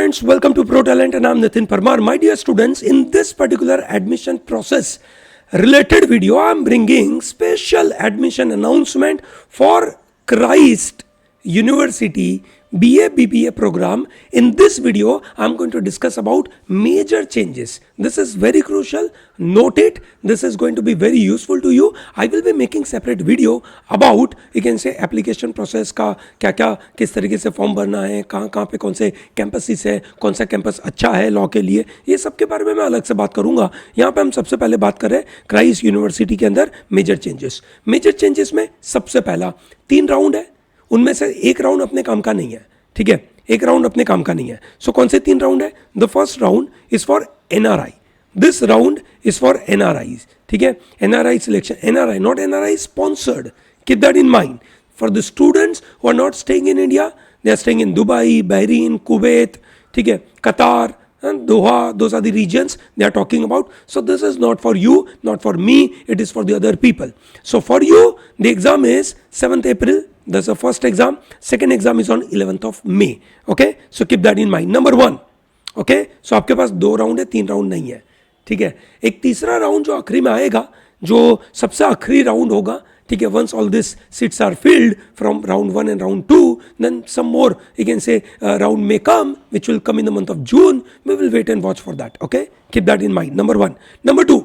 friends, welcome to ProTalent and I'm Nitin Parmar. My dear students, in this particular admission process related video, I'm bringing special admission announcement for Christ University BA BBA program. In this video, I'm going to discuss about major changes. This is very crucial. Note it. This is going to be very useful to you. I will be making separate video about, you can say, application process का क्या क्या किस तरीके से form भरना है, कहाँ पे कौन से कैंपसेस है, कौन सा कैंपस अच्छा है लॉ के लिए, ये सब के बारे में मैं अलग से बात करूंगा. यहाँ पे हम सबसे पहले बात कर रहे हैं क्राइस्ट यूनिवर्सिटी के अंदर मेजर चेंजेस. मेजर चेंजेस में सबसे पहला 3 राउंड है, उनमें से एक राउंड अपने काम का नहीं है. ठीक है, एक राउंड अपने काम का नहीं है. सो कौन से 3 राउंड है? The first round is for NRI. This round is for NRI. ठीक है, NRI selection, NRI not NRI sponsored. Keep that in mind. For the students who are not staying in India, they are staying in Dubai, Bahrain, Kuwait, ठीक है, कतार, and Doha, those are the regions they are talking about. So this is not for you, not for me, it is for the other people. So for you, the exam is 7th April. That's the first exam. Second exam is on 11th of May. Okay, so keep that in mind. Number 1. Okay, so आपके पास 2 round है, 3 round नहीं है. ठीक है, एक तीसरा round जो आखिरी में आएगा, जो सबसे आखिरी राउंड होगा. ठीक है, once all these seats are filled from round 1 and round 2, then some more, you can say, round may come, which will come in the month of June. We will wait and watch for that. Okay, keep that in mind. Number 1. Number 2,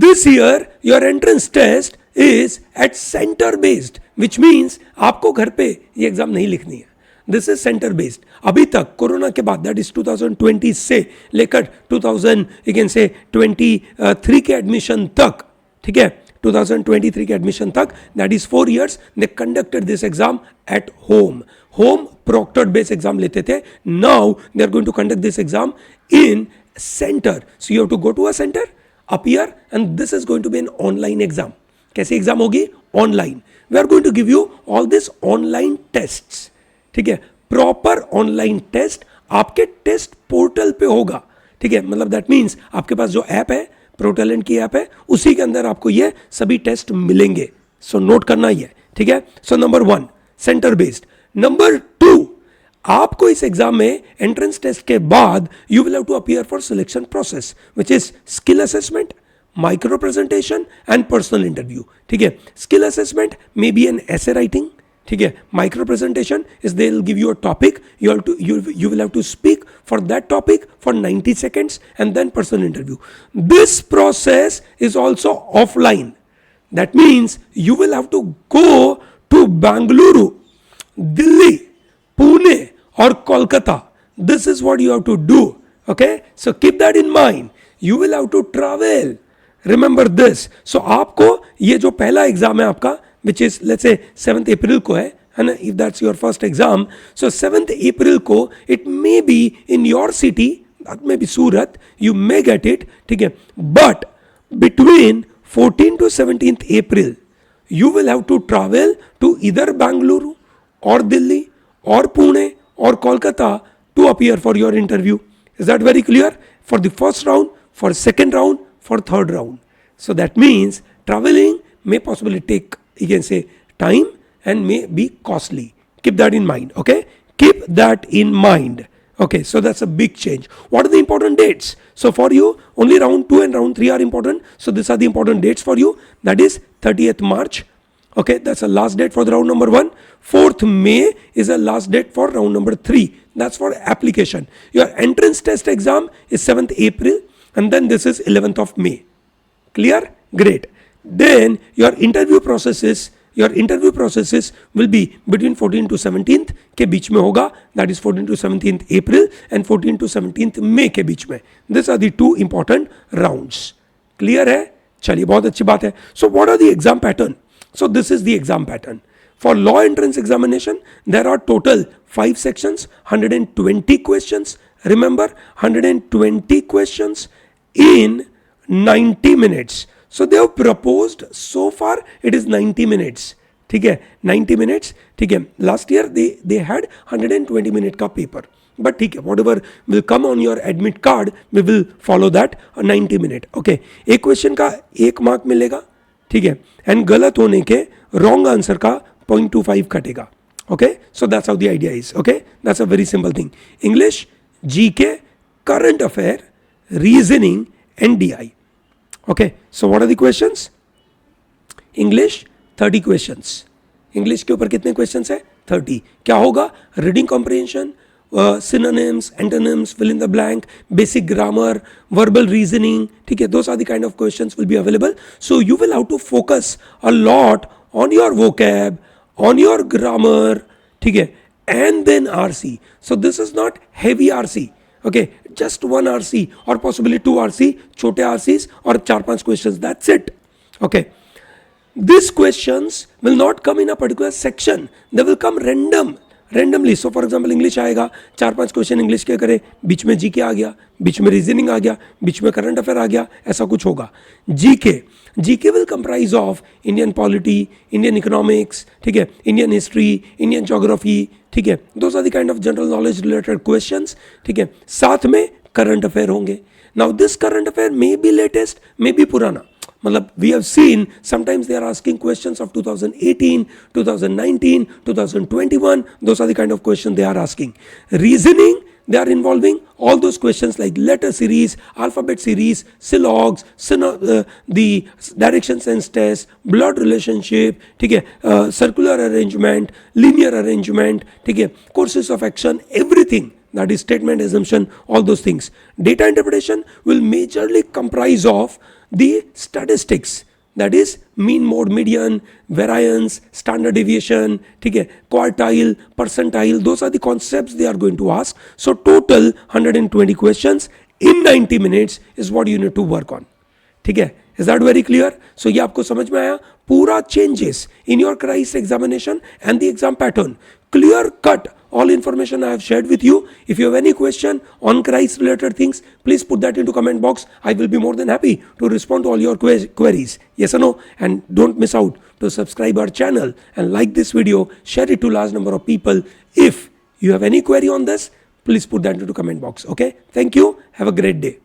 this year your entrance test is at center based, which means आपको घर पे ये exam नहीं लिखनी है. This is centre based. अभी तक corona के बाद, दैट इज 2020 से लेकर 2000 you can say 23 के एडमिशन तक, ठीक है, 2023 के एडमिशन तक, that is 4 years, they conducted this exam at home. Home proctored based exam लेते थे. Now they are going to conduct this exam in centre. So you have to go to a centre, appear, and this is going to be an online exam. कैसी exam होगी? Online. We are going to give you all this online tests. ठीक है, proper online test आपके test portal पे होगा. ठीक है, मतलब दैट मीन्स आपके पास जो ऐप है, प्रोटैलेंट की ऐप है, उसी के अंदर आपको ये सभी टेस्ट मिलेंगे. सो नोट करना ही है. ठीक है, so number 1 centre based. Number 2, आपको इस एग्जाम में एंट्रेंस टेस्ट के बाद you will have to appear for selection process, which is skill assessment, micro presentation and personal interview. ठीक है, skill assessment may be an essay writing. ठीक है, micro presentation is they will give you a topic, you will have to speak for that topic for 90 seconds, and then personal interview. This process is also offline. That means you will have to go to Bangalore, Delhi, Pune or Kolkata. This is what you have to do. Okay, so keep that in mind. You will have to travel. Remember this. So आपको ये जो पहला exam है आपका, which is let's say 7th April को है ना, if that's your first exam, so 7th April को it may be in your city, that may be Surat, you may get it. ठीक है, but between 14 to 17th April you will have to travel to either Bangalore or Delhi or Pune or Kolkata to appear for your interview. Is that very clear? For the first round, for second round, for third round. So that means traveling may possibly take, you can say, time and may be costly. Keep that in mind. Okay, keep that in mind. Okay, so that's a big change. What are the important dates? So for you, only round 2 and round 3 are important. So these are the important dates for you. That is 30th March. Okay, that's the last date for the round number 1. 4th May is the last date for round number 3. That's for application. Your entrance test exam is 7th April, and then this is 11th of May. Clear? Great. Then your interview processes will be between 14 to 17th के बीच में होगा. That is 14 to 17th April and 14 to 17th May के बीच में. These are the 2 important rounds. Clear है? चलिए, बहुत अच्छी बात है. So what are the exam pattern? So this is the exam pattern. For law entrance examination, there are total 5 sections, 120 questions. Remember, 120 questions in 90 minutes. So they have proposed, so far it is 90 minutes. ठीक है, 90 minutes. ठीक है, last year they had 120 minute का paper. But ठीक है, whatever will come on your admit card, we will follow that 90 minute. Okay, एक question का 1 mark मिलेगा. ठीक है, and गलत होने के wrong answer का 0.25 कटेगा. Okay, so that's how the idea is. Okay, that's a very simple thing. English, GK, current affair, reasoning, and DI. Okay, so what are the questions? English 30 questions. English के ऊपर कितने questions है? 30. क्या होगा? Reading comprehension, synonyms, antonyms, fill in the blank, basic grammar, verbal reasoning. ठीक है, those are the kind of questions will be available. So you will have to focus a lot on your vocab, on your grammar. ठीक है, and then RC. So this is not heavy RC. Okay, just one RC or possibly two RC, छोटे RCs और 4-5 questions. That's it. Okay. These questions will not come in a particular section. They will come randomly. So for example, English आएगा, 4-5 question English के करे, बीच में GK आ गया, बीच में reasoning आ गया, बीच में करंट अफेयर आ गया, ऐसा कुछ होगा. GK will comprise of Indian polity, Indian economics, ठीक है, इंडियन हिस्ट्री, इंडियन ज्योग्राफी. ठीक है, those are the kind of general knowledge related questions. ठीक है, साथ में करंट अफेयर होंगे. Now this current affair may be latest, may be पुराना. मतलब we have seen sometimes they are asking questions of 2018, 2019, 2021. Those are the kind of questions they are asking. Reasoning, they are involving all those questions like letter series, alphabet series, syllogs, the direction sense test, blood relationship, ठीक है, circular arrangement, linear arrangement, ठीक है, courses of action, everything. That is statement, assumption, all those things. Data interpretation will majorly comprise of the statistics, that is mean, mode, median, variance, standard deviation, ठीक है, quartile, percentile. Those are the concepts they are going to ask. So total 120 questions in 90 minutes is what you need to work on. ठीक है, is that very clear? So ये आपको समझ में आया? पूरा changes in your CRISE examination and the exam pattern, clear cut. All information I have shared with you. If you have any question on CRISE related things, please put that into comment box. I will be more than happy to respond to all your queries. Yes or no? And don't miss out to subscribe our channel and like this video. Share it to large number of people. If you have any query on this, please put that into comment box. Okay? Thank you. Have a great day.